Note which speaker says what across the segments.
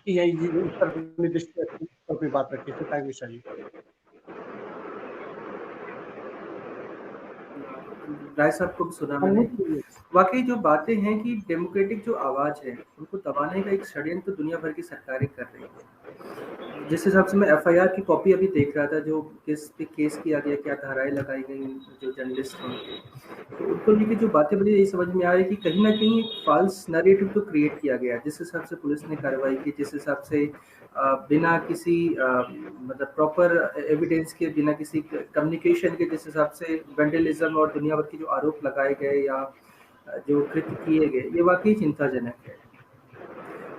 Speaker 1: यही उत्तर निर्दिष्ट पर कोई बात रखी थी ताकि सही
Speaker 2: राय साहब को भी सुना मैंने। वाकई जो बातें हैं कि डेमोक्रेटिक जो आवाज है उनको दबाने का एक षड्यंत्र तो दुनिया भर की सरकारें कर रही है। जिस हिसाब से मैं एफआईआर की कॉपी अभी देख रहा था, जो किस पे केस किया गया, क्या धाराएं लगाई गई जो जर्नलिस्ट हैं तो उनको लेके जो बातें मुझे यही समझ में आ रही है कि कहीं ना कहीं एक फॉल्स नैरेटिव तो क्रिएट किया गया। जिस हिसाब से पुलिस ने कार्रवाई की, जिस हिसाब से बिना किसी मतलब प्रॉपर एविडेंस के, बिना किसी कम्युनिकेशन के, जिस हिसाब से वेंडलिज्म और दुनिया भर के जो आरोप लगाए गए या जो कृत्य किए गए, ये वाकई चिंताजनक है।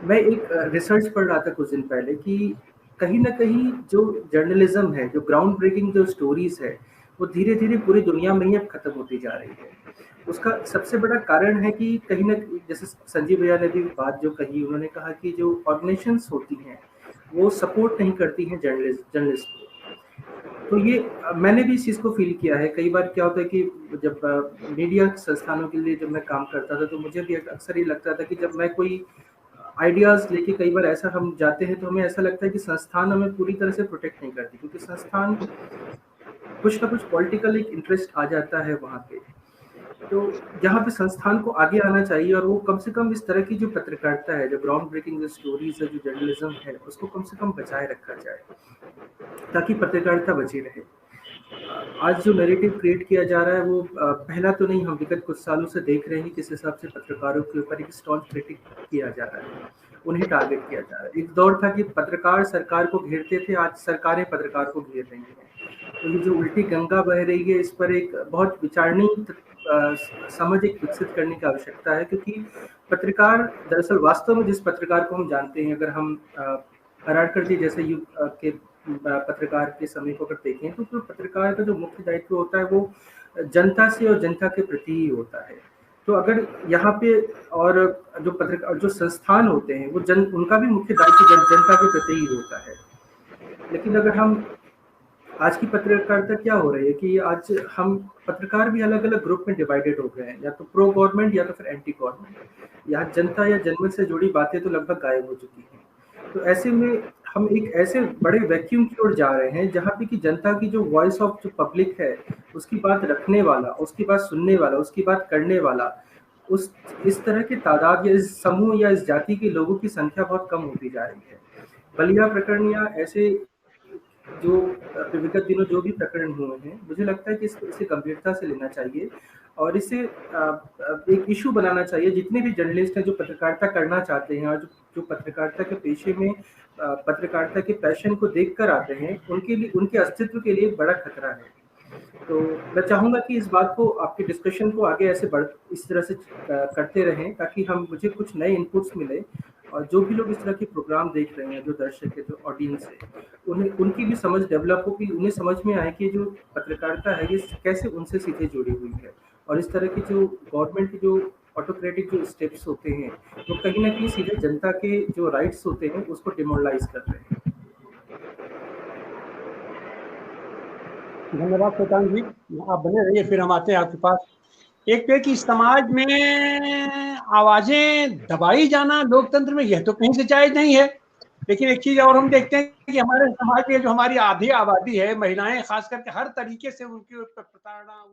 Speaker 2: मैं एक रिसर्च पढ़ रहा था कुछ दिन पहले कि कहीं ना कहीं जो जर्नलिज्म है, जो ग्राउंड ब्रेकिंग जो स्टोरीज है, वो धीरे धीरे पूरी दुनिया में ही अब खत्म होती जा रही है। उसका सबसे बड़ा कारण है कि कहीं ना, जैसे संजीव भैया ने भी बात जो कही, उन्होंने कहा कि जो ऑर्गेनाइजेशंस होती हैं वो सपोर्ट नहीं करती हैं जर्नलिस्ट को। तो ये मैंने भी इस चीज़ को फील किया है। कई बार क्या होता है कि जब मीडिया संस्थानों के लिए जब मैं काम करता था तो मुझे भी अक्सर ये लगता था कि जब मैं कोई आइडियाज़ लेके कई बार ऐसा हम जाते हैं तो हमें ऐसा लगता है कि संस्थान हमें पूरी तरह से प्रोटेक्ट नहीं करती, क्योंकि संस्थान कुछ ना कुछ पॉलिटिकल एक इंटरेस्ट आ जाता है वहाँ पे। तो यहाँ पे संस्थान को आगे आना चाहिए और वो कम से कम इस तरह की जो पत्रकारिता है, जो ग्राउंड ब्रेकिंग जो स्टोरीज है, जो जर्नलिज्म है, उसको कम से कम बचाए रखा जाए ताकि पत्रकारिता बची रहे। आज जो नैरेटिव क्रिएट किया जा रहा है वो पहला तो नहीं, हम विगत कुछ सालों से देख रहे हैं किस हिसाब से पत्रकारों के ऊपर एक स्टॉन्च क्रिटिक किया जा रहा है, उन्हें टारगेट किया जा रहा है। एक दौर था कि पत्रकार सरकार को घेरते थे, आज सरकारें पत्रकार को घेर रही हैं। तो ये जो उल्टी गंगा बह रही है, इस पर एक बहुत विचारणीय समझ एक विकसित करने की आवश्यकता है, क्योंकि पत्रकार दरअसल वास्तव में जिस पत्रकार को हम जानते हैं, अगर हम अरारकर जी जैसे युग के पत्रकार के समय को अगर देखें तो पत्रकार का जो मुख्य दायित्व होता है वो जनता से और जनता के प्रति ही होता है। तो अगर यहाँ पे और जो पत्रकार जो संस्थान होते हैं वो उनका भी मुख्य दायित्व जनता के प्रति ही होता है। लेकिन अगर हम आज की पत्रकारिता क्या हो रही है कि आज हम पत्रकार भी अलग अलग ग्रुप में डिवाइडेड हो गए हैं, या तो प्रो गवर्नमेंट या तो फिर एंटी गवर्नमेंट। यहाँ जनता या जनमत से जुड़ी बातें तो लगभग गायब हो चुकी हैं। तो ऐसे में हम एक ऐसे बड़े वैक्यूम की ओर जा रहे हैं जहाँ पे कि जनता की जो वॉइस ऑफ जो पब्लिक है, उसकी बात रखने वाला, उसकी बात सुनने वाला, उसकी बात करने वाला, उस इस तरह के तादाद या इस समूह या इस जाति के लोगों की संख्या बहुत कम होती जा रही है। बलिया प्रकरण या ऐसे जो विगत दिनों जो भी प्रकरण हुए हैं, मुझे लगता है कि इसे गंभीरता से लेना चाहिए और इसे एक इशू बनाना चाहिए। जितने भी जर्नलिस्ट हैं जो पत्रकारिता करना चाहते हैं और जो पत्रकारिता के पेशे में पत्रकारिता के पैशन को देखकर आते हैं, उनके लिए, उनके अस्तित्व के लिए बड़ा खतरा है। तो मैं चाहूँगा कि इस बात को, आपके डिस्कशन को आगे ऐसे इस तरह से करते रहें ताकि मुझे कुछ नए इनपुट्स मिले, और जो भी लोग इस तरह के प्रोग्राम देख रहे हैं, जो दर्शक है, जो ऑडियंस है, उनकी भी समझ डेवलप हो, कि उन्हें समझ में आए कि जो पत्रकारिता है ये कैसे उनसे सीधे जुड़ी हुई है, और इस तरह की जो गवर्नमेंट की जो ऑटोक्रेटिक जो स्टेप्स होते हैं वो कहीं ना कहीं सीधे जनता के जो राइट्स होते हैं उसको डिमोरलाइज कर रहे हैं।
Speaker 1: धन्यवाद शैतान जी, आप बने रहिए, फिर हम आते हैं आपके पास। एक तो कि समाज में आवाजें दबाई जाना लोकतंत्र में, यह तो कहीं से जायज नहीं है। लेकिन एक चीज और हम देखते हैं कि हमारे समाज में जो हमारी आधी आबादी है, महिलाएं खास करके, हर तरीके से उनके प्रताड़ना